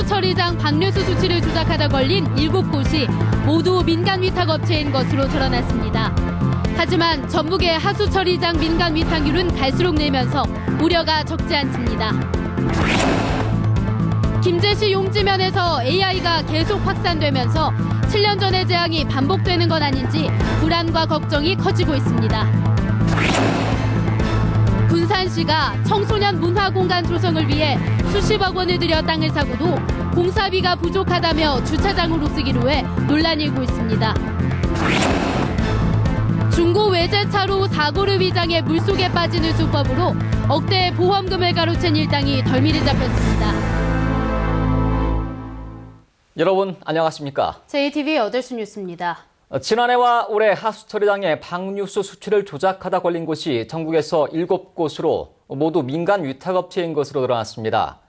하수처리장 방류수 수치를 조작하다 걸린 7곳이 모두 민간 위탁업체인 것으로 드러났습니다. 하지만 전북의 하수처리장 민간 위탁률은 갈수록 늘면서 우려가 적지 않습니다. 김제시 용지면에서 AI가 계속 확산되면서 7년 전의 재앙이 반복되는 건 아닌지 불안과 걱정이 커지고 있습니다. 군산시가 청소년 문화공간 조성을 위해 수십억 원을 들여 땅을 사고도 공사비가 부족하다며 주차장으로 쓰기로 해 논란이 일고 있습니다. 중고 외제차로 사고를 위장해 물속에 빠지는 수법으로 억대의 보험금을 가로챈 일당이 덜미를 잡혔습니다. 여러분 안녕하십니까? JTBC 8시 뉴스입니다. 지난해와 올해 하수처리장의 방류수 수치를 조작하다 걸린 곳이 전국에서 7곳으로 모두 민간 위탁업체인 것으로 드러났습니다.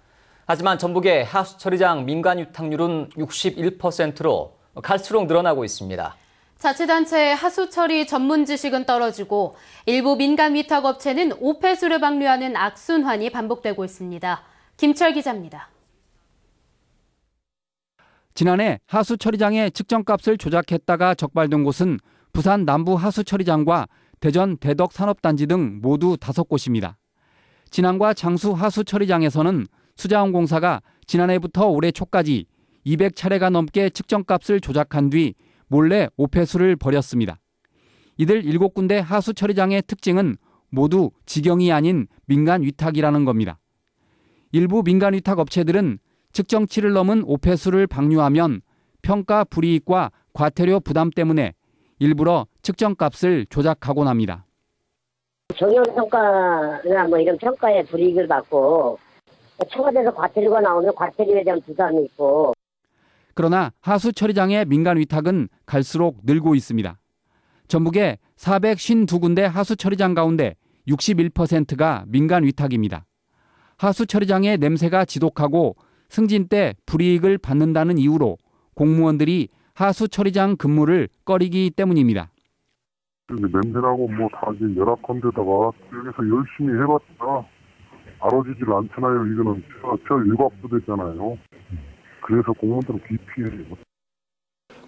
하지만 전북의 하수처리장 민간 위탁률은 61%로 갈수록 늘어나고 있습니다. 자치단체의 하수처리 전문 지식은 떨어지고 일부 민간 위탁업체는 오폐수를 방류하는 악순환이 반복되고 있습니다. 김철 기자입니다. 지난해 하수처리장의 측정값을 조작했다가 적발된 곳은 부산 남부 하수처리장과 대전 대덕산업단지 등 모두 5곳입니다. 진안과 장수 하수처리장에서는 수자원공사가 지난해부터 올해 초까지 200차례가 넘게 측정값을 조작한 뒤 몰래 오폐수를 버렸습니다. 이들 7군데 하수처리장의 특징은 모두 직영이 아닌 민간 위탁이라는 겁니다. 일부 민간 위탁 업체들은 측정치를 넘은 오폐수를 방류하면 평가 불이익과 과태료 부담 때문에 일부러 측정값을 조작하곤 합니다. 경영평가나 이런 평가에 불이익을 받고 청와대에서 과태료가 나오면 과태료에 대한 부담이 있고. 그러나 하수처리장의 민간 위탁은 갈수록 늘고 있습니다. 전북의 452군데 하수처리장 가운데 61%가 민간 위탁입니다. 하수처리장의 냄새가 지독하고 승진 때 불이익을 받는다는 이유로 공무원들이 하수처리장 근무를 꺼리기 때문입니다. 냄새나고 다 열악한데다가 여기서 열심히 해봤자 알아주질 않잖아요. 이거는 저 일과부대잖아요. 그래서 공무원들은 기피해요.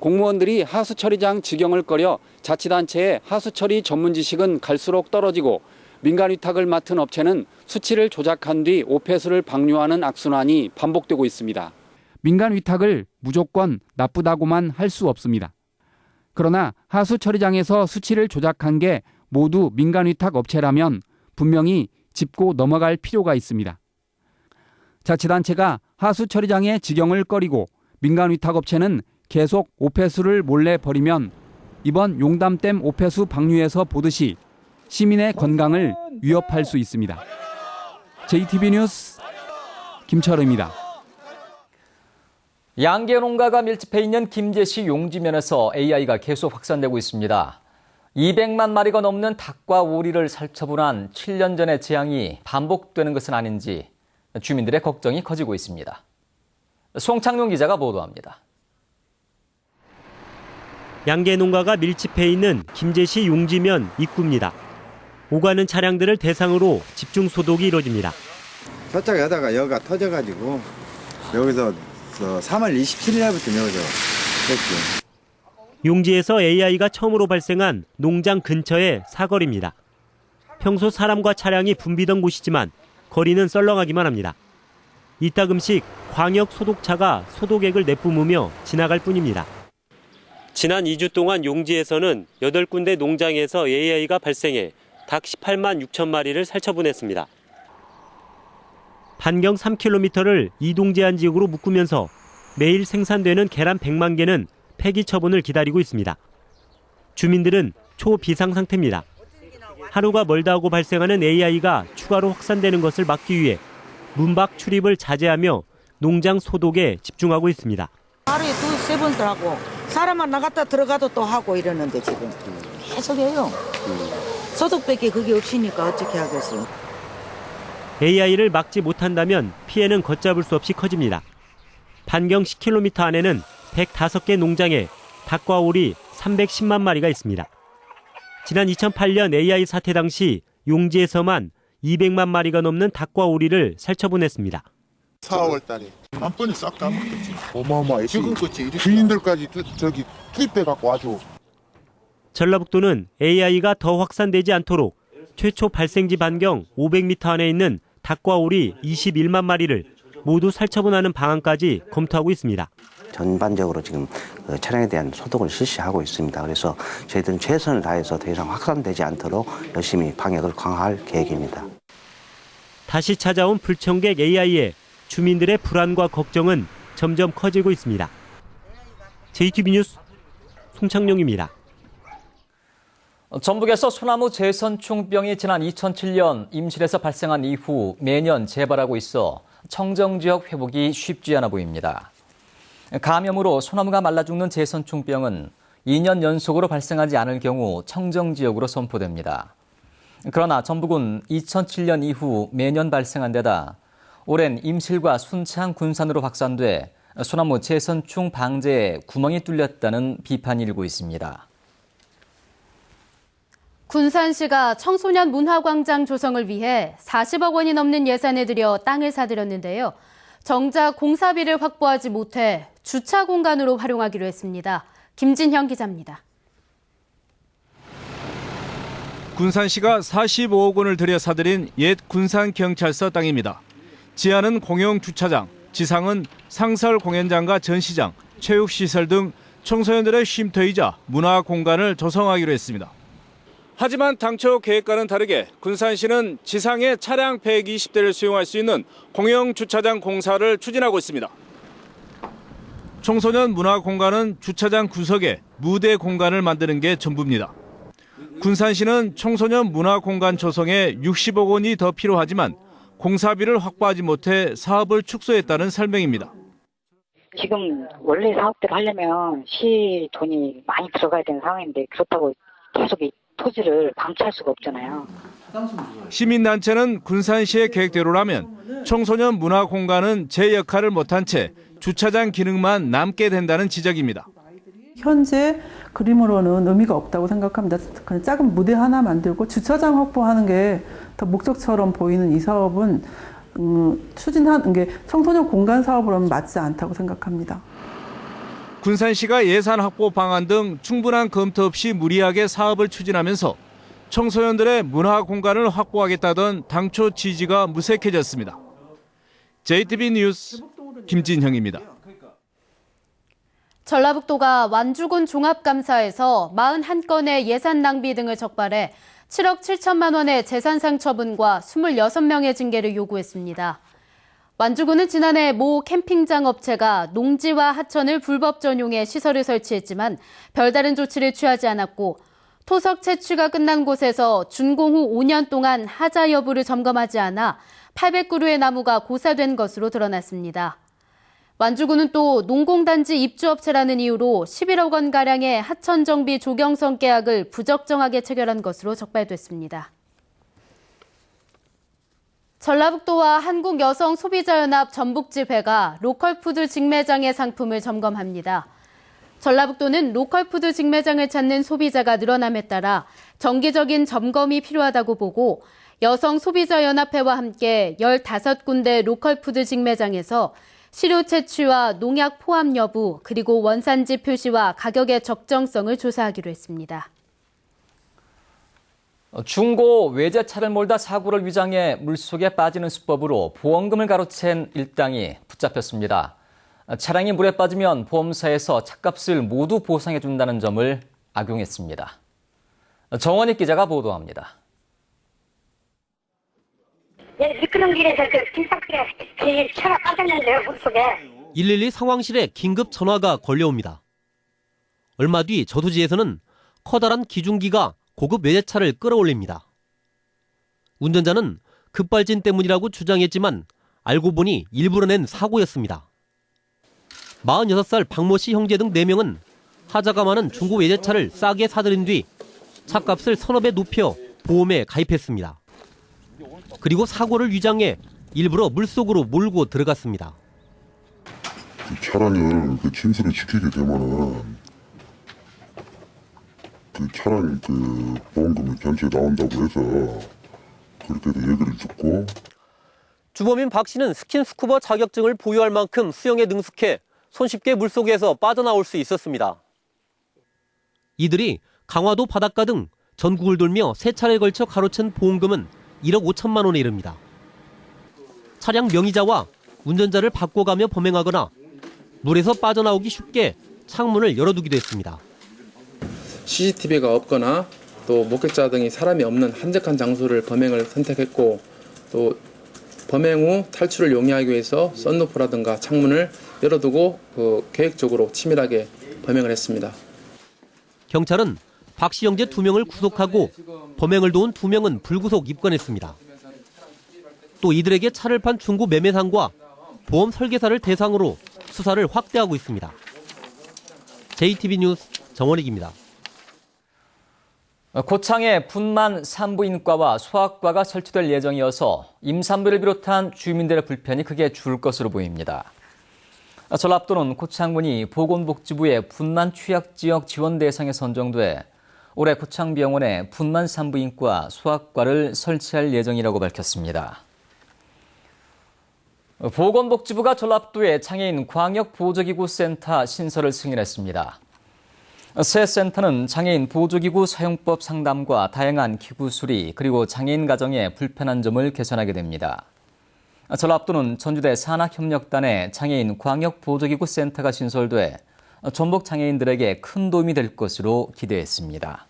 공무원들이 하수처리장 직영을 꺼려 자치단체의 하수처리 전문 지식은 갈수록 떨어지고 민간 위탁을 맡은 업체는 수치를 조작한 뒤 오폐수를 방류하는 악순환이 반복되고 있습니다. 민간 위탁을 무조건 나쁘다고만 할 수 없습니다. 그러나 하수처리장에서 수치를 조작한 게 모두 민간 위탁 업체라면 분명히 짚고 넘어갈 필요가 있습니다. 자치단체가 하수처리장의 직영을 꺼리고 민간 위탁 업체는 계속 오폐수를 몰래 버리면 이번 용담댐 오폐수 방류에서 보듯이 시민의 건강을 위협할 수 있습니다. JTBC 뉴스 김철우입니다. 양계 농가가 밀집해 있는 김제시 용지면에서 AI가 계속 확산되고 있습니다. 200만 마리가 넘는 닭과 오리를 살처분한 7년 전의 재앙이 반복되는 것은 아닌지 주민들의 걱정이 커지고 있습니다. 송창용 기자가 보도합니다. 양계 농가가 밀집해 있는 김제시 용지면 입구입니다. 오가는 차량들을 대상으로 집중 소독이 이루어집니다. 저쪽 여다가 여기가 터져가지고 여기서 3월 27일부터 여기서 됐죠. 용지에서 AI가 처음으로 발생한 농장 근처의 사거리입니다. 평소 사람과 차량이 붐비던 곳이지만 거리는 썰렁하기만 합니다. 이따금씩 광역 소독차가 소독액을 내뿜으며 지나갈 뿐입니다. 지난 2주 동안 용지에서는 8군데 농장에서 AI가 발생해 닭 18만 6천 마리를 살처분했습니다. 반경 3km를 이동 제한 지역으로 묶으면서 매일 생산되는 계란 100만 개는 폐기 처분을 기다리고 있습니다. 주민들은 초비상 상태입니다. 하루가 멀다 하고 발생하는 AI가 추가로 확산되는 것을 막기 위해 문밖 출입을 자제하며 농장 소독에 집중하고 있습니다. 하루에 2-3번 하고 사람만 나갔다 들어가도 또 하고 이러는데 지금 계속 해요. 소독밖에 그게 없으니까 어떻게 하겠어요. AI를 막지 못한다면 피해는 걷잡을 수 없이 커집니다. 반경 10km 안에는 105개 농장에 닭과 오리 310만 마리가 있습니다. 지난 2008년 AI 사태 당시 용지에서만 200만 마리가 넘는 닭과 오리를 살처분했습니다. 4월 달에 한 번에 싹 다 먹겠지. 어마어마해. 지금껏 주인들까지 저기 투입해갖고 아주. 전라북도는 AI가 더 확산되지 않도록 최초 발생지 반경 500m 안에 있는 닭과 오리 21만 마리를 모두 살처분하는 방안까지 검토하고 있습니다. 전반적으로 지금 차량에 대한 소독을 실시하고 있습니다. 그래서 저희들은 최선을 다해서 더 이상 확산되지 않도록 열심히 방역을 강화할 계획입니다. 다시 찾아온 불청객 AI에 주민들의 불안과 걱정은 점점 커지고 있습니다. JTB 뉴스 송창용입니다. 전북에서 소나무 재선충병이 지난 2007년 임실에서 발생한 이후 매년 재발하고 있어 청정지역 회복이 쉽지 않아 보입니다. 감염으로 소나무가 말라 죽는 재선충병은 2년 연속으로 발생하지 않을 경우 청정지역으로 선포됩니다. 그러나 전북은 2007년 이후 매년 발생한 데다 올해는 임실과 순창, 군산으로 확산돼 소나무 재선충 방제에 구멍이 뚫렸다는 비판이 일고 있습니다. 군산시가 청소년 문화광장 조성을 위해 40억 원이 넘는 예산을 들여 땅을 사들였는데요. 정작 공사비를 확보하지 못해 주차 공간으로 활용하기로 했습니다. 김진형 기자입니다. 군산시가 45억 원을 들여 사들인 옛 군산경찰서 땅입니다. 지하는 공영 주차장, 지상은 상설 공연장과 전시장, 체육시설 등 청소년들의 쉼터이자 문화 공간을 조성하기로 했습니다. 하지만 당초 계획과는 다르게 군산시는 지상에 차량 120대를 수용할 수 있는 공영 주차장 공사를 추진하고 있습니다. 청소년 문화 공간은 주차장 구석에 무대 공간을 만드는 게 전부입니다. 군산시는 청소년 문화 공간 조성에 60억 원이 더 필요하지만 공사비를 확보하지 못해 사업을 축소했다는 설명입니다. 지금 원래 사업대로 하려면 시 돈이 많이 들어가야 되는 상황인데 그렇다고 계속 이 토지를 방치할 수가 없잖아요. 시민단체는 군산시의 계획대로라면 청소년 문화 공간은 제 역할을 못한 채 주차장 기능만 남게 된다는 지적입니다. 현재 그림으로는 의미가 없다고 생각합니다. 그냥 작은 무대 하나 만들고 주차장 확보하는 게 더 목적처럼 보이는 이 사업은 추진하는 게 청소년 공간 사업으로는 맞지 않다고 생각합니다. 군산시가 예산 확보 방안 등 충분한 검토 없이 무리하게 사업을 추진하면서 청소년들의 문화 공간을 확보하겠다던 당초 지지가 무색해졌습니다. JTB 뉴스 김진형입니다. 전라북도가 완주군 종합감사에서 41건의 예산 낭비 등을 적발해 7억 7천만 원의 재산상 처분과 26명의 징계를 요구했습니다. 완주군은 지난해 모 캠핑장 업체가 농지와 하천을 불법 전용해 시설을 설치했지만 별다른 조치를 취하지 않았고 토석 채취가 끝난 곳에서 준공 후 5년 동안 하자 여부를 점검하지 않아 800그루의 나무가 고사된 것으로 드러났습니다. 완주군은 또 농공단지 입주업체라는 이유로 11억 원가량의 하천 정비 조경성 계약을 부적정하게 체결한 것으로 적발됐습니다. 전라북도와 한국여성소비자연합 전북지회가 로컬푸드 직매장의 상품을 점검합니다. 전라북도는 로컬푸드 직매장을 찾는 소비자가 늘어남에 따라 정기적인 점검이 필요하다고 보고 여성소비자연합회와 함께 15군데 로컬푸드 직매장에서 시료 채취와 농약 포함 여부 그리고 원산지 표시와 가격의 적정성을 조사하기로 했습니다. 중고 외제차를 몰다 사고를 위장해 물속에 빠지는 수법으로 보험금을 가로챈 일당이 붙잡혔습니다. 차량이 물에 빠지면 보험사에서 차값을 모두 보상해준다는 점을 악용했습니다. 정원익 기자가 보도합니다. 미끄럼 길에서 그 차가 빠졌는데요, 물속에. 112 상황실에 긴급 전화가 걸려옵니다. 얼마 뒤 저수지에서는 커다란 기중기가 고급 외제차를 끌어올립니다. 운전자는 급발진 때문이라고 주장했지만 알고 보니 일부러 낸 사고였습니다. 46살 박모 씨 형제 등 4명은 하자가 많은 중고 외제차를 싸게 사들인 뒤 차값을 서너 배 높여 보험에 가입했습니다. 그리고 사고를 위장해 일부러 물속으로 몰고 들어갔습니다. 차량을 진술을 지키게 되면은 차량 보험금이 전체 나온다고 해서 그렇게 얘기를 듣고 주범인 박 씨는 스킨스쿠버 자격증을 보유할 만큼 수영에 능숙해 손쉽게 물속에서 빠져나올 수 있었습니다. 이들이 강화도 바닷가 등 전국을 돌며 3차례에 걸쳐 가로챈 보험금은 1억 5천만 원에 이릅니다. 차량 명의자와 운전자를 바꿔가며 범행하거나 물에서 빠져나오기 쉽게 창문을 열어두기도 했습니다. CCTV가 없거나 또 목격자 등이 사람이 없는 한적한 장소를 범행을 선택했고, 또 범행 후 탈출을 용이하기 위해서 썬루프라든가 창문을 열어두고 계획적으로 치밀하게 범행을 했습니다. 경찰은 박 씨 형제 2명을 구속하고 범행을 도운 2명은 불구속 입건했습니다. 또 이들에게 차를 판 중고 매매상과 보험 설계사를 대상으로 수사를 확대하고 있습니다. JTB 뉴스 정원익입니다. 고창에 분만 산부인과와 소아과가 설치될 예정이어서 임산부를 비롯한 주민들의 불편이 크게 줄 것으로 보입니다. 전라북도는 고창군이 보건복지부의 분만 취약지역 지원 대상에 선정돼 올해 고창병원에 분만 산부인과 소아과를 설치할 예정이라고 밝혔습니다. 보건복지부가 전라북도에 장애인 광역보조기구 센터 신설을 승인했습니다. 새 센터는 장애인 보조기구 사용법 상담과 다양한 기구 수리, 그리고 장애인 가정의 불편한 점을 개선하게 됩니다. 전라북도는 전주대 산학협력단의 장애인 광역보조기구 센터가 신설돼 전북 장애인들에게 큰 도움이 될 것으로 기대했습니다.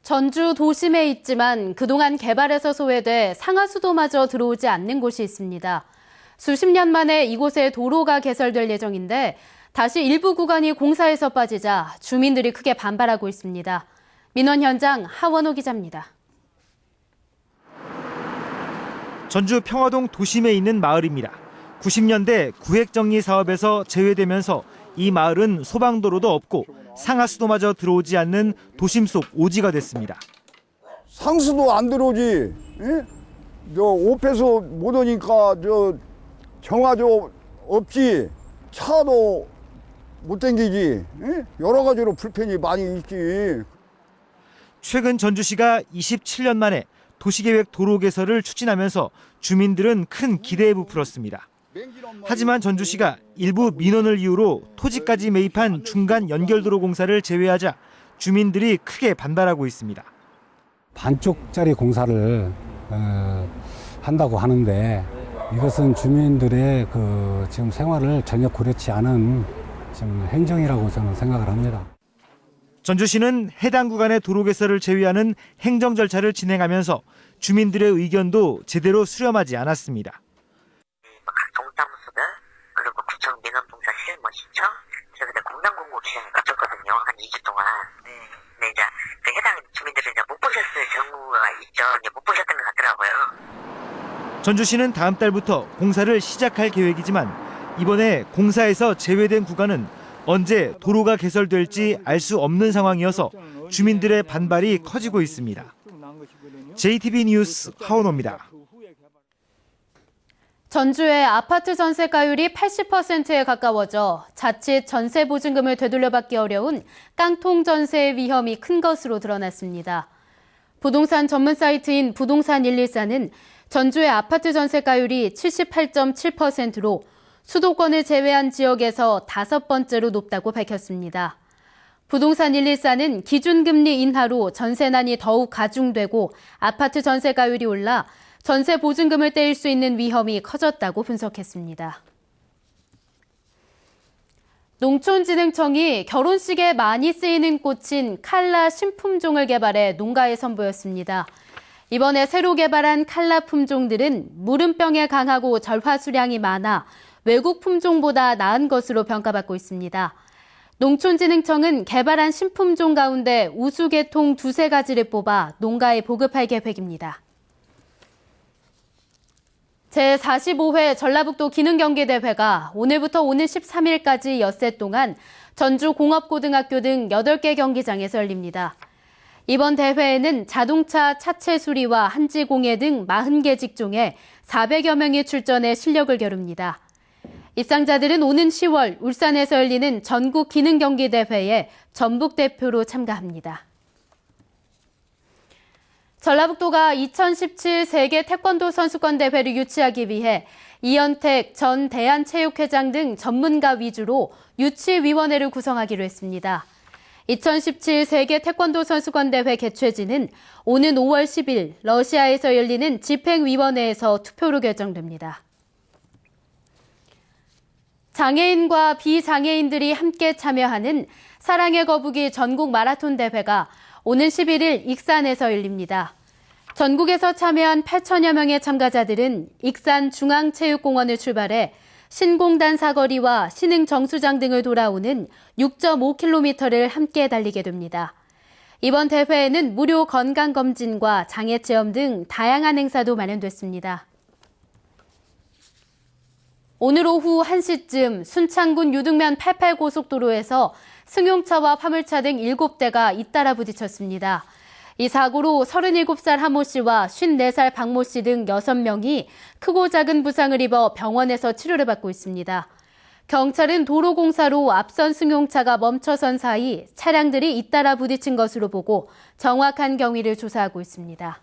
전주 도심에 있지만 그동안 개발에서 소외돼 상하수도마저 들어오지 않는 곳이 있습니다. 수십 년 만에 이곳에 도로가 개설될 예정인데 다시 일부 구간이 공사에서 빠지자 주민들이 크게 반발하고 있습니다. 민원 현장 하원호 기자입니다. 전주 평화동 도심에 있는 마을입니다. 90년대 구획정리 사업에서 제외되면서 이 마을은 소방도로도 없고 상하수도마저 들어오지 않는 도심 속 오지가 됐습니다. 상수도 안 들어오지. 예? 저 오페소 못 오니까 저 정화조 없지. 차도 못 댕기지. 예? 여러 가지로 불편이 많이 있지. 최근 전주시가 27년 만에 도시계획 도로 개설을 추진하면서 주민들은 큰 기대에 부풀었습니다. 하지만 전주시가 일부 민원을 이유로 토지까지 매입한 중간 연결도로 공사를 제외하자 주민들이 크게 반발하고 있습니다. 반쪽짜리 공사를 한다고 하는데 이것은 주민들의 지금 생활을 전혀 고려치 않은 지금 행정이라고 저는 생각을 합니다. 전주시는 해당 구간의 도로 개설을 제외하는 행정 절차를 진행하면서 주민들의 의견도 제대로 수렴하지 않았습니다. 동사무소들 그리고 구청 민원봉사 실무시청 그래서 공단공고 기간에 거쳤거든요. 한 2주 동안. 네, 이제 그 해당 주민들은 이제 못 보셨을 경우가 있죠. 이제 못 보셨던 것 같더라고요. 전주시는 다음 달부터 공사를 시작할 계획이지만 이번에 공사에서 제외된 구간은 언제 도로가 개설될지 알 수 없는 상황이어서 주민들의 반발이 커지고 있습니다. JTB 뉴스 하원호입니다. 전주의 아파트 전세가율이 80%에 가까워져 자칫 전세 보증금을 되돌려받기 어려운 깡통 전세의 위험이 큰 것으로 드러났습니다. 부동산 전문 사이트인 부동산114는 전주의 아파트 전세가율이 78.7%로 수도권을 제외한 지역에서 5번째로 높다고 밝혔습니다. 부동산114는 기준금리 인하로 전세난이 더욱 가중되고 아파트 전세가율이 올라 전세 보증금을 떼일 수 있는 위험이 커졌다고 분석했습니다. 농촌진흥청이 결혼식에 많이 쓰이는 꽃인 칼라 신품종을 개발해 농가에 선보였습니다. 이번에 새로 개발한 칼라 품종들은 무름병에 강하고 절화 수량이 많아 외국 품종보다 나은 것으로 평가받고 있습니다. 농촌진흥청은 개발한 신품종 가운데 우수계통 2-3가지를 뽑아 농가에 보급할 계획입니다. 제45회 전라북도 기능경기대회가 오늘부터 오는 13일까지 엿새 동안 전주 공업고등학교 등 8개 경기장에서 열립니다. 이번 대회에는 자동차 차체 수리와 한지공예 등 40개 직종에 400여 명이 출전해 실력을 겨룹니다. 입상자들은 오는 10월 울산에서 열리는 전국 기능경기대회에 전북 대표로 참가합니다. 전라북도가 2017 세계 태권도 선수권 대회를 유치하기 위해 이현택 전 대한체육회장 등 전문가 위주로 유치위원회를 구성하기로 했습니다. 2017 세계 태권도 선수권 대회 개최지는 오는 5월 10일 러시아에서 열리는 집행위원회에서 투표로 결정됩니다. 장애인과 비장애인들이 함께 참여하는 사랑의 거북이 전국 마라톤 대회가 오는 11일 익산에서 열립니다. 전국에서 참여한 8천여 명의 참가자들은 익산 중앙체육공원을 출발해 신공단 사거리와 신흥 정수장 등을 돌아오는 6.5km를 함께 달리게 됩니다. 이번 대회에는 무료 건강검진과 장애체험 등 다양한 행사도 마련됐습니다. 오늘 오후 1시쯤 순창군 유등면 88고속도로에서 승용차와 화물차 등 7대가 잇따라 부딪혔습니다. 이 사고로 37살 하모 씨와 54살 박모 씨 등 6명이 크고 작은 부상을 입어 병원에서 치료를 받고 있습니다. 경찰은 도로공사로 앞선 승용차가 멈춰선 사이 차량들이 잇따라 부딪힌 것으로 보고 정확한 경위를 조사하고 있습니다.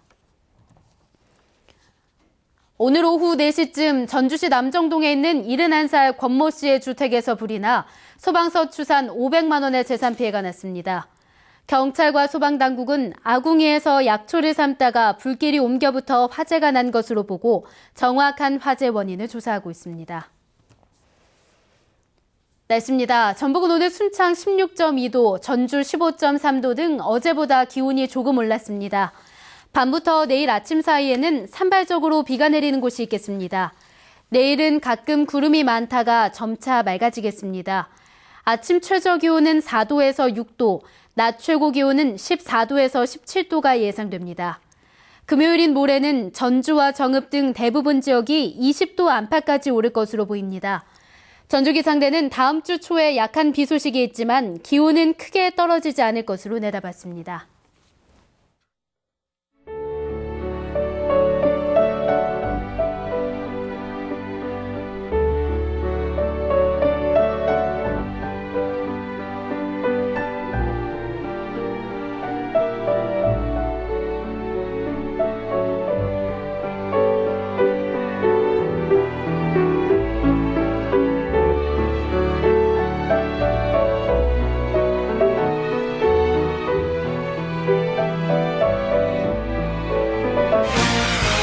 오늘 오후 4시쯤 전주시 남정동에 있는 71살 권모 씨의 주택에서 불이 나 소방서 추산 500만 원의 재산 피해가 났습니다. 경찰과 소방당국은 아궁이에서 약초를 삶다가 불길이 옮겨붙어 화재가 난 것으로 보고 정확한 화재 원인을 조사하고 있습니다. 날씨입니다. 전북은 오늘 순창 16.2도, 전주 15.3도 등 어제보다 기온이 조금 올랐습니다. 밤부터 내일 아침 사이에는 산발적으로 비가 내리는 곳이 있겠습니다. 내일은 가끔 구름이 많다가 점차 맑아지겠습니다. 아침 최저 기온은 4도에서 6도, 낮 최고 기온은 14도에서 17도가 예상됩니다. 금요일인 모레는 전주와 정읍 등 대부분 지역이 20도 안팎까지 오를 것으로 보입니다. 전주기상대는 다음 주 초에 약한 비 소식이 있지만 기온은 크게 떨어지지 않을 것으로 내다봤습니다.